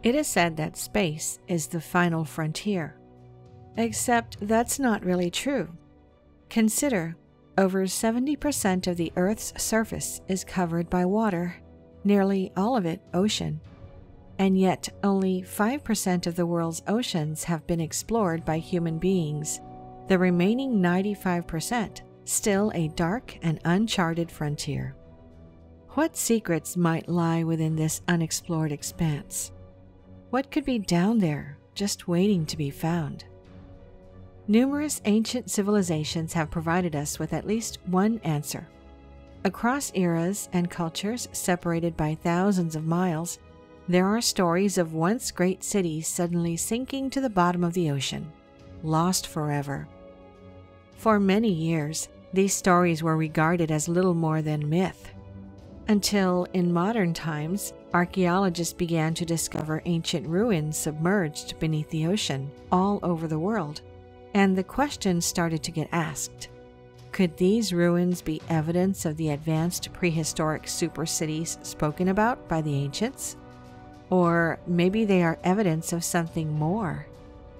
It is said that space is the final frontier. Except that's not really true. Consider, over 70% of the Earth's surface is covered by water, nearly all of it ocean. And yet only 5% of the world's oceans have been explored by human beings. The remaining 95% still a dark and uncharted frontier. What secrets might lie within this unexplored expanse? What could be down there, just waiting to be found? Numerous ancient civilizations have provided us with at least one answer. Across eras and cultures separated by thousands of miles, there are stories of once great cities suddenly sinking to the bottom of the ocean, lost forever. For many years, these stories were regarded as little more than myth. Until, in modern times, archaeologists began to discover ancient ruins submerged beneath the ocean all over the world, and the question started to get asked. Could these ruins be evidence of the advanced prehistoric super cities spoken about by the ancients? Or maybe they are evidence of something more,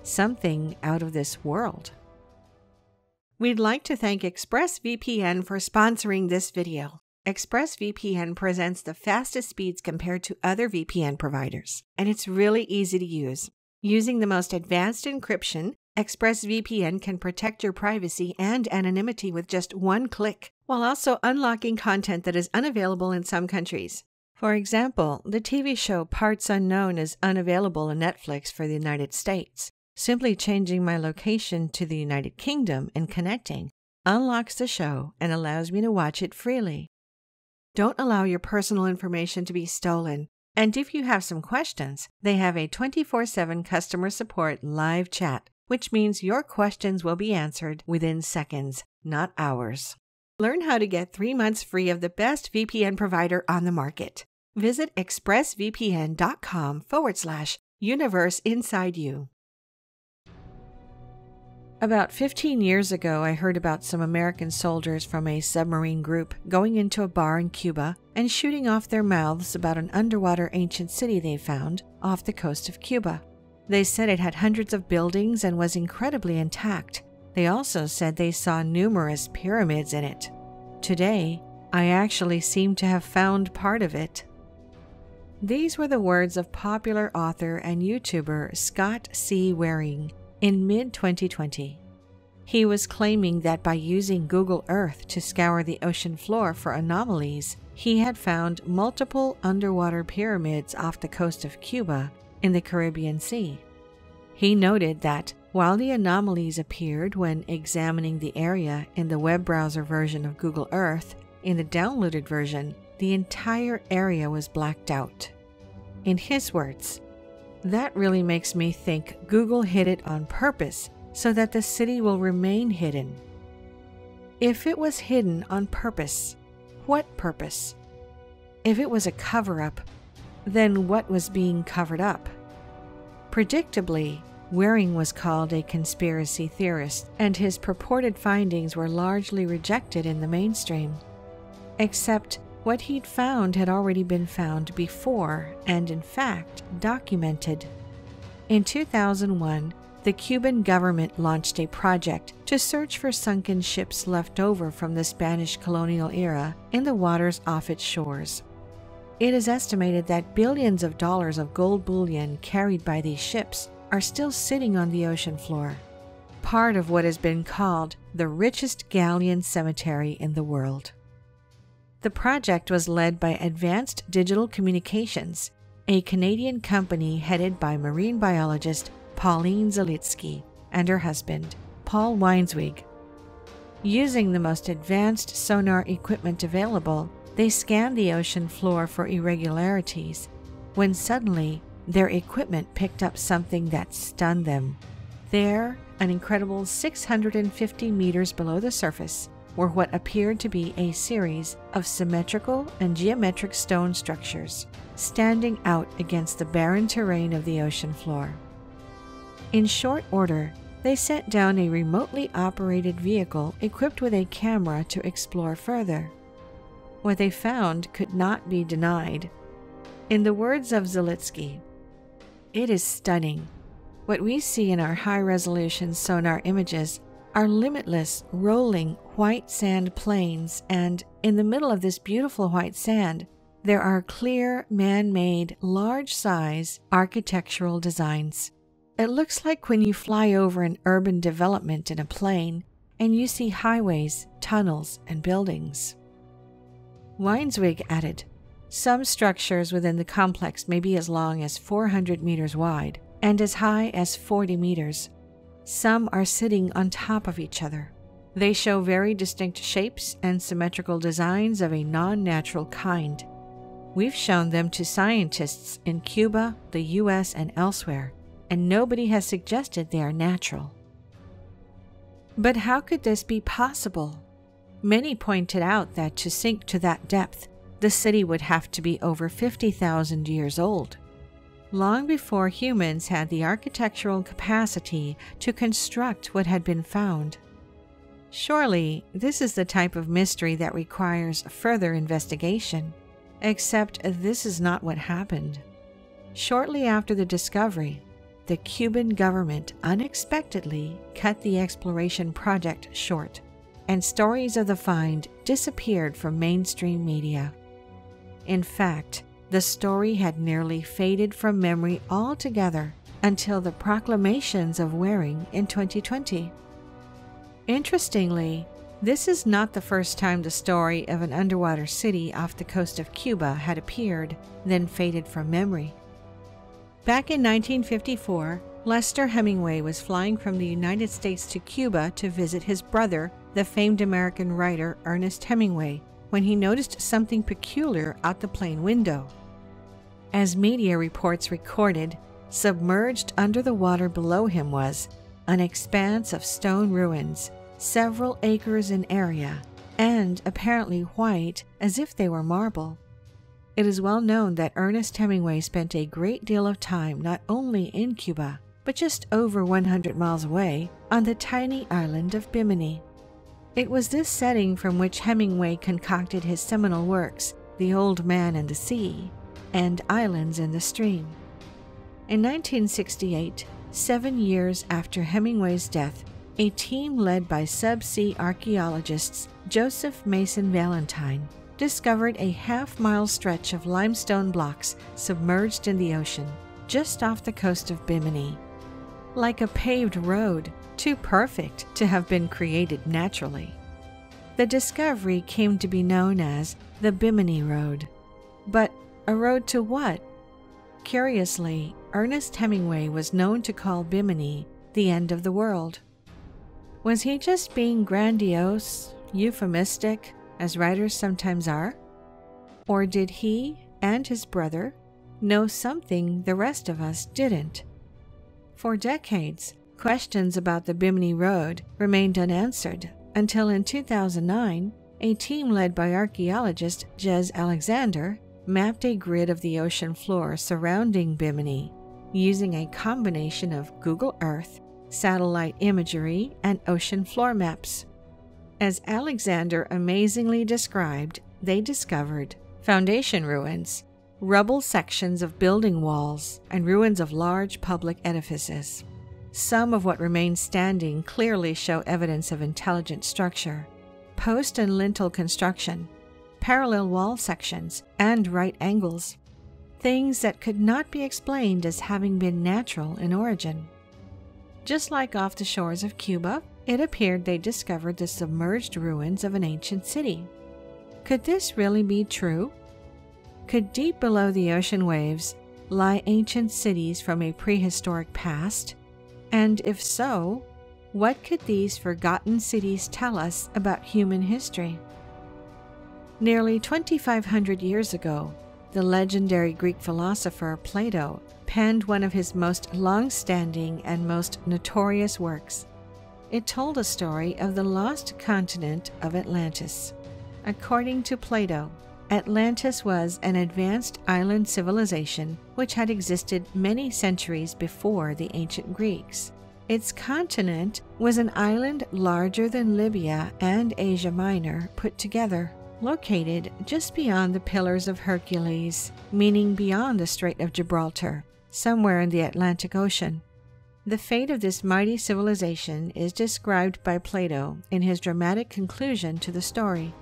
something out of this world. We'd like to thank ExpressVPN for sponsoring this video. ExpressVPN presents the fastest speeds compared to other VPN providers, and it's really easy to use. Using the most advanced encryption, ExpressVPN can protect your privacy and anonymity with just one click, while also unlocking content that is unavailable in some countries. For example, the TV show Parts Unknown is unavailable on Netflix for the United States. Simply changing my location to the United Kingdom and connecting unlocks the show and allows me to watch it freely. Don't allow your personal information to be stolen. And if you have some questions, they have a 24/7 customer support live chat, which means your questions will be answered within seconds, not hours. Learn how to get 3 months free of the best VPN provider on the market. Visit expressvpn.com/universe inside you. About 15 years ago, I heard about some American soldiers from a submarine group going into a bar in Cuba and shooting off their mouths about an underwater ancient city they found off the coast of Cuba. They said it had hundreds of buildings and was incredibly intact. They also said they saw numerous pyramids in it. Today, I actually seem to have found part of it. These were the words of popular author and YouTuber Scott C. Waring in mid-2020. He was claiming that by using Google Earth to scour the ocean floor for anomalies, he had found multiple underwater pyramids off the coast of Cuba in the Caribbean Sea. He noted that while the anomalies appeared when examining the area in the web browser version of Google Earth, in the downloaded version, the entire area was blacked out. In his words, "That really makes me think Google hid it on purpose so that the city will remain hidden." If it was hidden on purpose, what purpose? If it was a cover-up, then what was being covered up? Predictably, Waring was called a conspiracy theorist, and his purported findings were largely rejected in the mainstream. Except what he'd found had already been found before and, in fact, documented. In 2001, the Cuban government launched a project to search for sunken ships left over from the Spanish colonial era in the waters off its shores. It is estimated that billions of dollars of gold bullion carried by these ships are still sitting on the ocean floor, part of what has been called the richest galleon cemetery in the world. The project was led by Advanced Digital Communications, a Canadian company headed by marine biologist Pauline Zalitsky and her husband, Paul Weinswig. Using the most advanced sonar equipment available, they scanned the ocean floor for irregularities, when suddenly their equipment picked up something that stunned them. There, an incredible 650 meters below the surface, were what appeared to be a series of symmetrical and geometric stone structures, standing out against the barren terrain of the ocean floor. In short order, they sent down a remotely operated vehicle equipped with a camera to explore further. What they found could not be denied. In the words of Zalitsky, It is stunning. What we see in our high-resolution sonar images are limitless, rolling white sand plains, and in the middle of this beautiful white sand, there are clear, man-made, large-size architectural designs. It looks like when you fly over an urban development in a plane and you see highways, tunnels, and buildings. Weinswig added, "Some structures within the complex may be as long as 400 meters wide and as high as 40 meters. Some are sitting on top of each other. They show very distinct shapes and symmetrical designs of a non-natural kind. We've shown them to scientists in Cuba, the US, and elsewhere, and nobody has suggested they are natural." But how could this be possible? Many pointed out that to sink to that depth, the city would have to be over 50,000 years old, long before humans had the architectural capacity to construct what had been found. Surely, this is the type of mystery that requires further investigation, except this is not what happened. Shortly after the discovery, the Cuban government unexpectedly cut the exploration project short, and stories of the find disappeared from mainstream media. In fact, the story had nearly faded from memory altogether until the proclamations of Waring in 2020. Interestingly, this is not the first time the story of an underwater city off the coast of Cuba had appeared, then faded from memory. Back in 1954, Lester Hemingway was flying from the United States to Cuba to visit his brother, the famed American writer Ernest Hemingway, when he noticed something peculiar out the plane window. As media reports recorded, submerged under the water below him was an expanse of stone ruins, several acres in area, and apparently white as if they were marble. It is well known that Ernest Hemingway spent a great deal of time not only in Cuba, but just over 100 miles away on the tiny island of Bimini. It was this setting from which Hemingway concocted his seminal works, The Old Man and the Sea, and Islands in the Stream. In 1968, 7 years after Hemingway's death, a team led by subsea archaeologists Joseph Mason Valentine discovered a half-mile stretch of limestone blocks submerged in the ocean, just off the coast of Bimini. Like a paved road, too perfect to have been created naturally. The discovery came to be known as the Bimini Road. But a road to what? Curiously, Ernest Hemingway was known to call Bimini the end of the world. Was he just being grandiose, euphemistic, as writers sometimes are? Or did he and his brother know something the rest of us didn't? For decades, questions about the Bimini Road remained unanswered until in 2009, a team led by archaeologist Jez Alexander mapped a grid of the ocean floor surrounding Bimini using a combination of Google Earth, satellite imagery, and ocean floor maps. As Alexander amazingly described, they discovered foundation ruins, rubble sections of building walls, and ruins of large public edifices. Some of what remains standing clearly show evidence of intelligent structure, post and lintel construction, parallel wall sections, and right angles, things that could not be explained as having been natural in origin. Just like off the shores of Cuba, it appeared they discovered the submerged ruins of an ancient city. Could this really be true? Could deep below the ocean waves lie ancient cities from a prehistoric past? And if so, what could these forgotten cities tell us about human history? Nearly 2,500 years ago, the legendary Greek philosopher Plato penned one of his most long-standing and most notorious works. It told a story of the lost continent of Atlantis. According to Plato, Atlantis was an advanced island civilization which had existed many centuries before the ancient Greeks. Its continent was an island larger than Libya and Asia Minor put together, located just beyond the Pillars of Hercules, meaning beyond the Strait of Gibraltar, somewhere in the Atlantic Ocean. The fate of this mighty civilization is described by Plato in his dramatic conclusion to the story.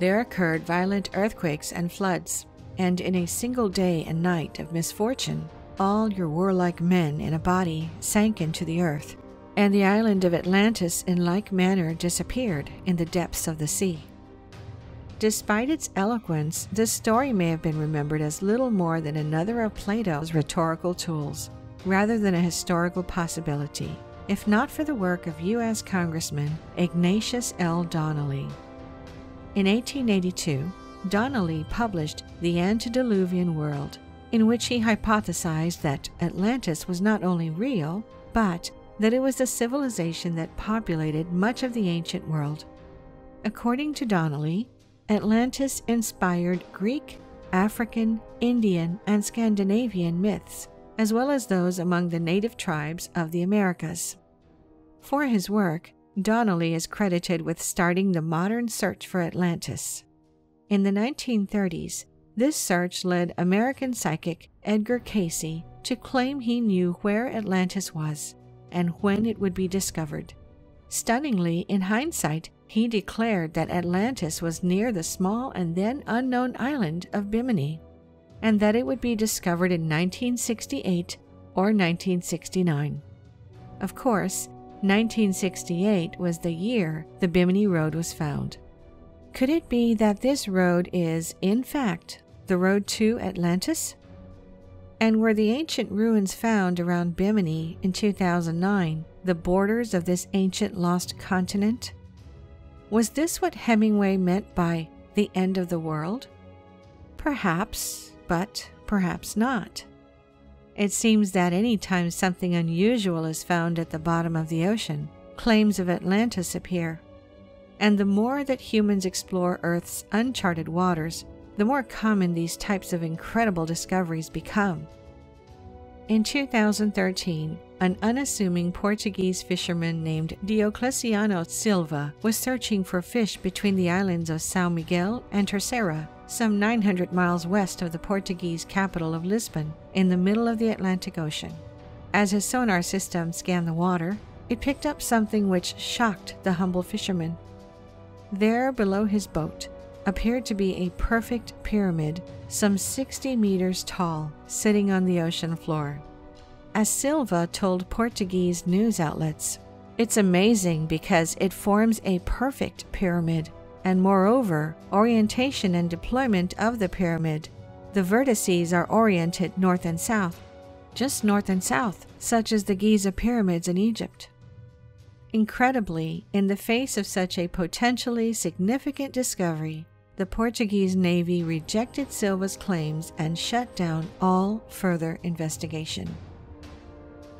There occurred violent earthquakes and floods, and in a single day and night of misfortune, all your warlike men in a body sank into the earth, and the island of Atlantis in like manner disappeared in the depths of the sea. Despite its eloquence, this story may have been remembered as little more than another of Plato's rhetorical tools, rather than a historical possibility, if not for the work of U.S. Congressman Ignatius L. Donnelly. In 1882, Donnelly published The Antediluvian World, in which he hypothesized that Atlantis was not only real, but that it was a civilization that populated much of the ancient world. According to Donnelly, Atlantis inspired Greek, African, Indian, and Scandinavian myths, as well as those among the native tribes of the Americas. For his work, Donnelly is credited with starting the modern search for Atlantis. In the 1930s, this search led American psychic Edgar Cayce to claim he knew where Atlantis was and when it would be discovered. Stunningly, in hindsight, he declared that Atlantis was near the small and then unknown island of Bimini, and that it would be discovered in 1968 or 1969. Of course, 1968 was the year the Bimini Road was found. Could it be that this road is, in fact, the road to Atlantis? And were the ancient ruins found around Bimini in 2009 the borders of this ancient lost continent? Was this what Hemingway meant by the end of the world? Perhaps, but perhaps not. It seems that any time something unusual is found at the bottom of the ocean, claims of Atlantis appear. And the more that humans explore Earth's uncharted waters, the more common these types of incredible discoveries become. In 2013, an unassuming Portuguese fisherman named Diocleciano Silva was searching for fish between the islands of São Miguel and Terceira, some 900 miles west of the Portuguese capital of Lisbon, in the middle of the Atlantic Ocean. As his sonar system scanned the water, it picked up something which shocked the humble fisherman. There, below his boat, appeared to be a perfect pyramid, some 60 meters tall, sitting on the ocean floor. As Silva told Portuguese news outlets, "It's amazing because it forms a perfect pyramid, and moreover, orientation and deployment of the pyramid. The vertices are oriented north and south, just north and south, such as the Giza pyramids in Egypt." Incredibly, in the face of such a potentially significant discovery, the Portuguese Navy rejected Silva's claims and shut down all further investigation.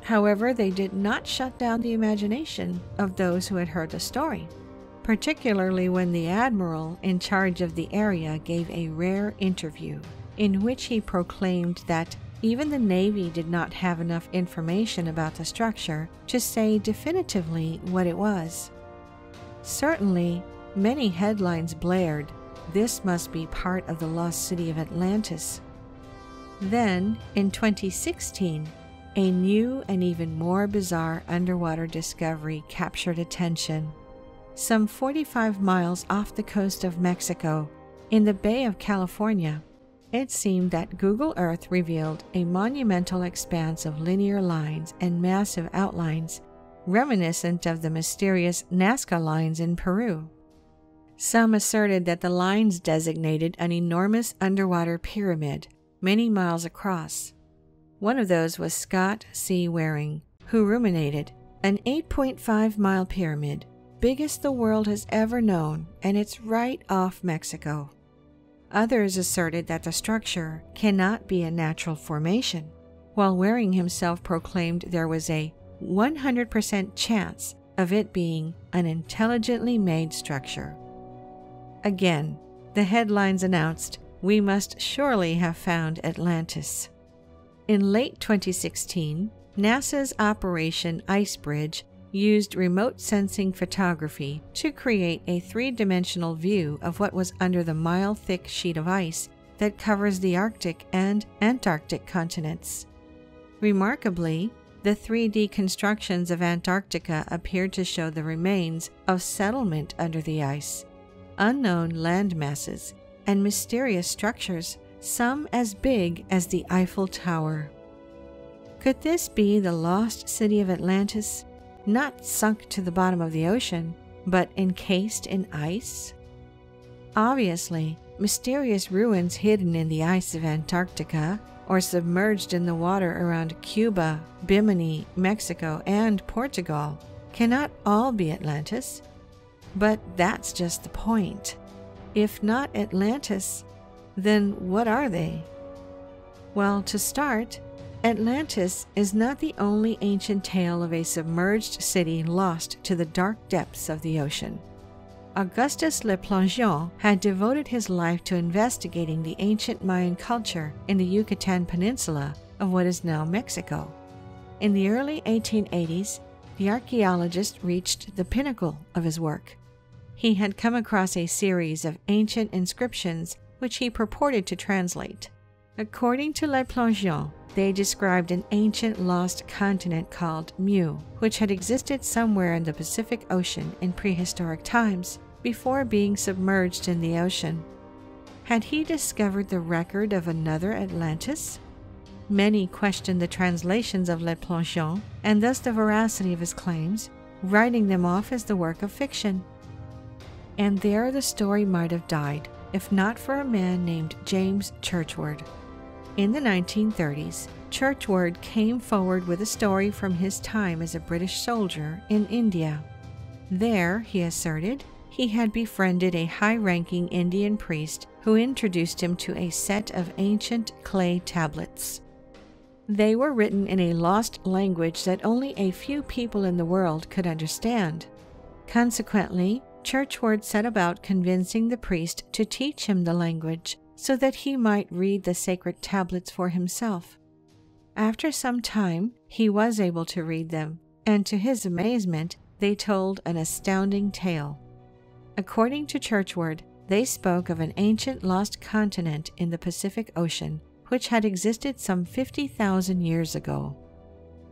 However, they did not shut down the imagination of those who had heard the story, particularly when the admiral in charge of the area gave a rare interview in which he proclaimed that even the Navy did not have enough information about the structure to say definitively what it was. Certainly, many headlines blared, "This must be part of the lost city of Atlantis." Then, in 2016, a new and even more bizarre underwater discovery captured attention. Some 45 miles off the coast of Mexico, in the Bay of California, it seemed that Google Earth revealed a monumental expanse of linear lines and massive outlines, reminiscent of the mysterious Nazca lines in Peru. Some asserted that the lines designated an enormous underwater pyramid, many miles across. One of those was Scott C. Waring, who ruminated, "An 8.5-mile pyramid, biggest the world has ever known, and it's right off Mexico." Others asserted that the structure cannot be a natural formation, while Waring himself proclaimed there was a 100% chance of it being an intelligently made structure. Again, the headlines announced, "We must surely have found Atlantis." In late 2016, NASA's Operation Icebridge used remote sensing photography to create a three-dimensional view of what was under the mile-thick sheet of ice that covers the Arctic and Antarctic continents. Remarkably, the 3D constructions of Antarctica appear to show the remains of settlement under the ice, unknown land masses, and mysterious structures, some as big as the Eiffel Tower. Could this be the lost city of Atlantis, not sunk to the bottom of the ocean, but encased in ice? Obviously, mysterious ruins hidden in the ice of Antarctica or submerged in the water around Cuba, Bimini, Mexico, and Portugal cannot all be Atlantis. But that's just the point. If not Atlantis, then what are they? Well, to start, Atlantis is not the only ancient tale of a submerged city lost to the dark depths of the ocean. Augustus Le Plongeon had devoted his life to investigating the ancient Mayan culture in the Yucatan Peninsula of what is now Mexico. In the early 1880s, the archaeologist reached the pinnacle of his work. He had come across a series of ancient inscriptions which he purported to translate. According to Le Plongeon, they described an ancient lost continent called Mu, which had existed somewhere in the Pacific Ocean in prehistoric times, before being submerged in the ocean. Had he discovered the record of another Atlantis? Many questioned the translations of Le Plongeon, and thus the veracity of his claims, writing them off as the work of fiction. And there the story might have died, if not for a man named James Churchward. In the 1930s, Churchward came forward with a story from his time as a British soldier in India. There, he asserted, he had befriended a high-ranking Indian priest who introduced him to a set of ancient clay tablets. They were written in a lost language that only a few people in the world could understand. Consequently, Churchward set about convincing the priest to teach him the language so that he might read the sacred tablets for himself. After some time, he was able to read them, and to his amazement, they told an astounding tale. According to Churchward, they spoke of an ancient lost continent in the Pacific Ocean, which had existed some 50,000 years ago.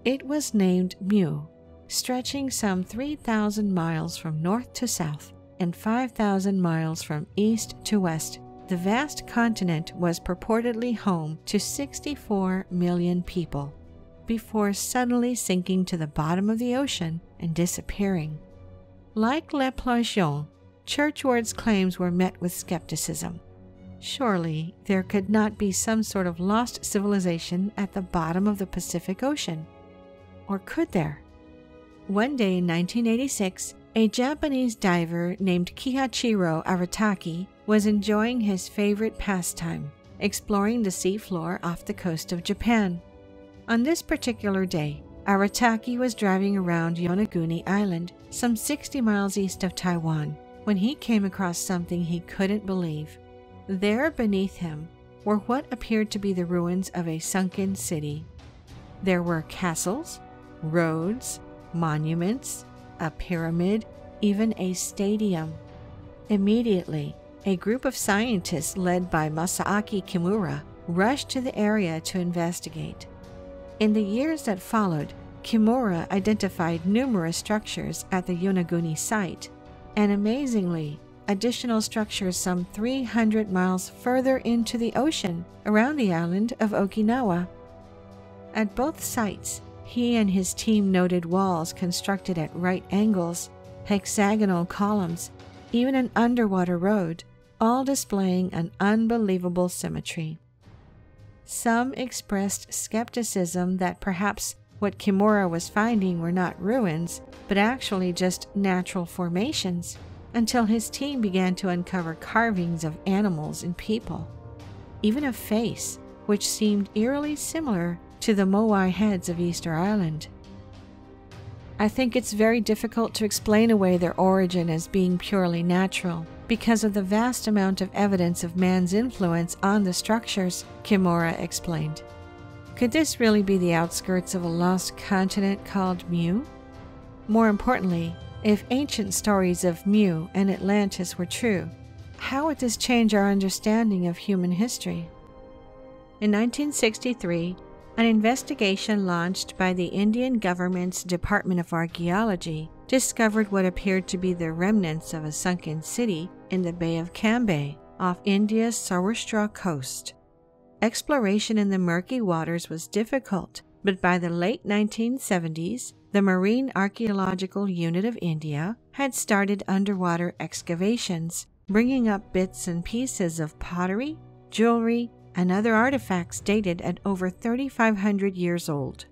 It was named Mu, stretching some 3,000 miles from north to south and 5,000 miles from east to west. The vast continent was purportedly home to 64 million people, before suddenly sinking to the bottom of the ocean and disappearing. Like Le Plongeon, Churchward's claims were met with skepticism. Surely there could not be some sort of lost civilization at the bottom of the Pacific Ocean. Or could there? One day in 1986, a Japanese diver named Kihachiro Arataki was enjoying his favorite pastime, exploring the seafloor off the coast of Japan. On this particular day, Arataki was driving around Yonaguni Island, some 60 miles east of Taiwan, when he came across something he couldn't believe. There beneath him were what appeared to be the ruins of a sunken city. There were castles, roads, monuments, a pyramid, even a stadium. Immediately, a group of scientists led by Masaaki Kimura rushed to the area to investigate. In the years that followed, Kimura identified numerous structures at the Yonaguni site, and amazingly, additional structures some 300 miles further into the ocean around the island of Okinawa. At both sites, he and his team noted walls constructed at right angles, hexagonal columns, even an underwater road, all displaying an unbelievable symmetry. Some expressed skepticism that perhaps what Kimura was finding were not ruins, but actually just natural formations, until his team began to uncover carvings of animals and people, even a face which seemed eerily similar to the Moai heads of Easter Island. I think it's very difficult to explain away their origin as being purely natural because of the vast amount of evidence of man's influence on the structures, Kimura explained. Could this really be the outskirts of a lost continent called Mu? More importantly, if ancient stories of Mu and Atlantis were true, how would this change our understanding of human history? In 1963, An investigation launched by the Indian government's Department of Archaeology discovered what appeared to be the remnants of a sunken city in the Bay of Cambay, off India's Saurashtra coast. Exploration in the murky waters was difficult, but by the late 1970s, the Marine Archaeological Unit of India had started underwater excavations, bringing up bits and pieces of pottery, jewelry, and other artifacts dated at over 3,500 years old.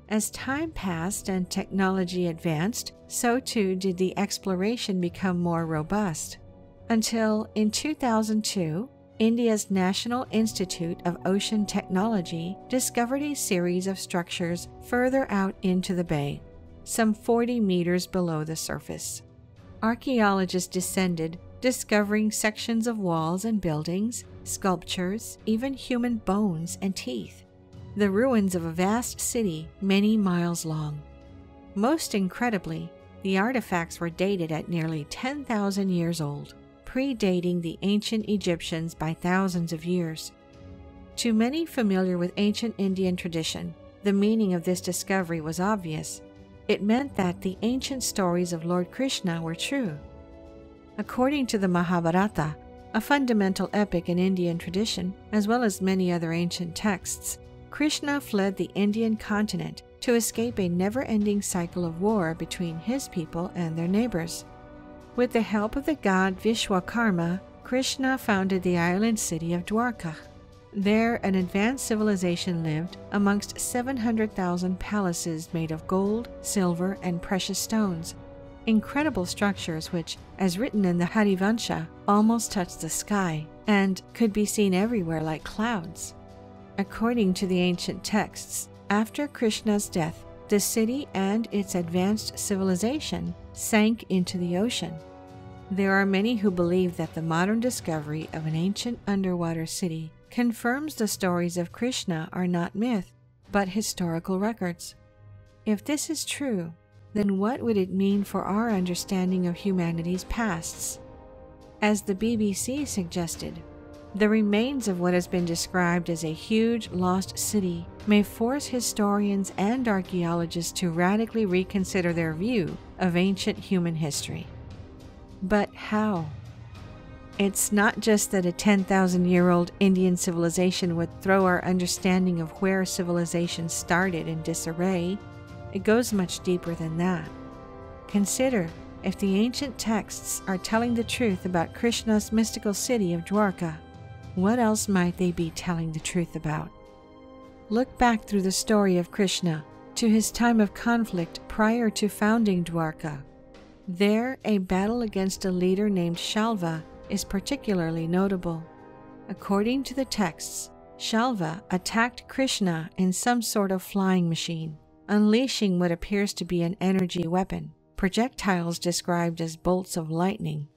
As time passed and technology advanced, so too did the exploration become more robust, until in 2002, India's National Institute of Ocean Technology discovered a series of structures further out into the bay, some 40 meters below the surface. Archaeologists descended, discovering sections of walls and buildings, sculptures, even human bones and teeth, the ruins of a vast city many miles long. Most incredibly, the artifacts were dated at nearly 10,000 years old, predating the ancient Egyptians by thousands of years. To many familiar with ancient Indian tradition, the meaning of this discovery was obvious. It meant that the ancient stories of Lord Krishna were true. According to the Mahabharata, a fundamental epic in Indian tradition, as well as many other ancient texts, Krishna fled the Indian continent to escape a never-ending cycle of war between his people and their neighbors. With the help of the god Vishwakarma, Krishna founded the island city of Dwarka. There, an advanced civilization lived amongst 700,000 palaces made of gold, silver, and precious stones. Incredible structures which, as written in the Harivansha, almost touched the sky and could be seen everywhere like clouds. According to the ancient texts, after Krishna's death, the city and its advanced civilization sank into the ocean. There are many who believe that the modern discovery of an ancient underwater city confirms the stories of Krishna are not myth, but historical records. If this is true, then what would it mean for our understanding of humanity's pasts? As the BBC suggested, the remains of what has been described as a huge lost city may force historians and archaeologists to radically reconsider their view of ancient human history. But how? It's not just that a 10,000-year-old Indian civilization would throw our understanding of where civilization started in disarray. It goes much deeper than that. Consider if the ancient texts are telling the truth about Krishna's mystical city of Dwarka. What else might they be telling the truth about? Look back through the story of Krishna to his time of conflict prior to founding Dwarka. There, a battle against a leader named Shalva is particularly notable. According to the texts, Shalva attacked Krishna in some sort of flying machine, unleashing what appears to be an energy weapon, projectiles described as bolts of lightning.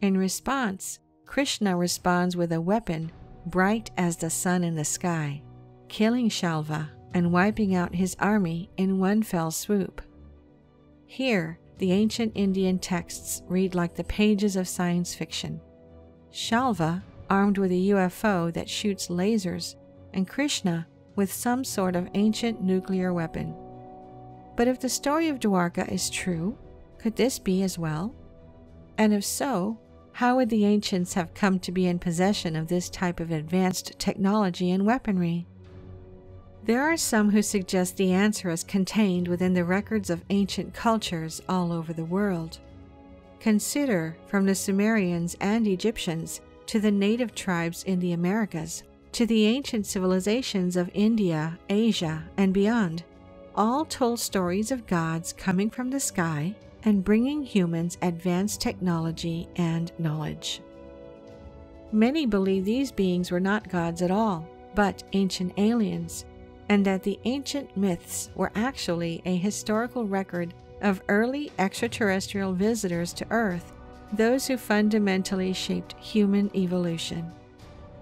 In response, Krishna responds with a weapon bright as the sun in the sky, killing Shalva and wiping out his army in one fell swoop. Here, the ancient Indian texts read like the pages of science fiction. Shalva, armed with a UFO that shoots lasers, and Krishna with some sort of ancient nuclear weapon. But if the story of Dwarka is true, could this be as well? And if so, how would the ancients have come to be in possession of this type of advanced technology and weaponry? There are some who suggest the answer is contained within the records of ancient cultures all over the world. Consider from the Sumerians and Egyptians to the native tribes in the Americas, to the ancient civilizations of India, Asia, and beyond. All told stories of gods coming from the sky and bringing humans advanced technology and knowledge. Many believe these beings were not gods at all, but ancient aliens, and that the ancient myths were actually a historical record of early extraterrestrial visitors to Earth, those who fundamentally shaped human evolution.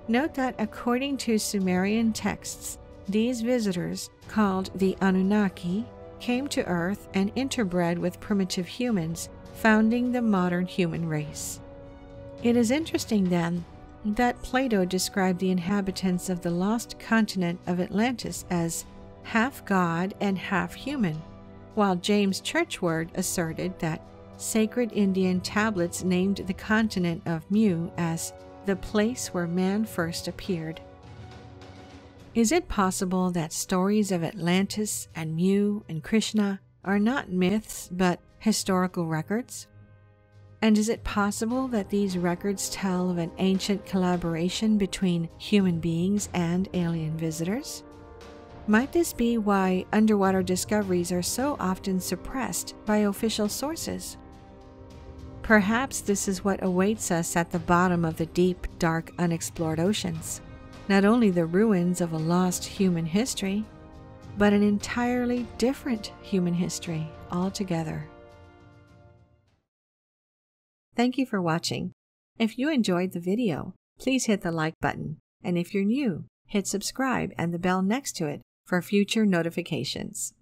Note that according to Sumerian texts, these visitors, called the Anunnaki, came to Earth and interbred with primitive humans, founding the modern human race. It is interesting, then, that Plato described the inhabitants of the lost continent of Atlantis as half god and half human, while James Churchward asserted that sacred Indian tablets named the continent of Mu as the place where man first appeared. Is it possible that stories of Atlantis and Mu and Krishna are not myths but historical records? And is it possible that these records tell of an ancient collaboration between human beings and alien visitors? Might this be why underwater discoveries are so often suppressed by official sources? Perhaps this is what awaits us at the bottom of the deep, dark, unexplored oceans. Not only the ruins of a lost human history, but an entirely different human history altogether. Thank you for watching. If you enjoyed the video, please hit the like button, and if you're new, hit subscribe and the bell next to it for future notifications.